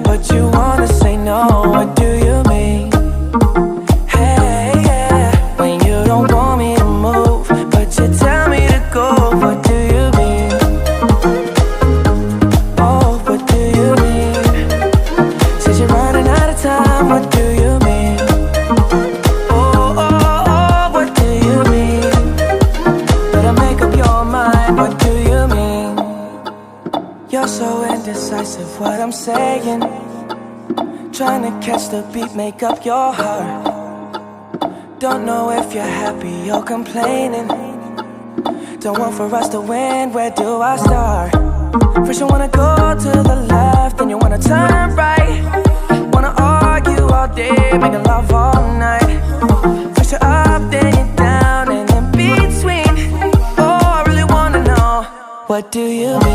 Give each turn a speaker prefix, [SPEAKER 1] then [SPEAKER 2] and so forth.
[SPEAKER 1] but you wanna say no. What do you mean? Hey, yeah. When you don't want me to move, but you tell me to go. What do you mean? Oh, what do you mean? Since you're running out of time, what do you mean? Oh, oh, oh, what do you mean? Better make up your mind, what do you mean? You're so indecisive, what I'm saying. Trying to catch the beat, make up your heart. Don't know if you're happy or complaining. Don't want for us to win, where do I start? First you wanna go to the left, then you wanna turn right. Wanna argue all day, making love all night. First you're up, then you're down, and in between. Oh, I really wanna know, what do you mean?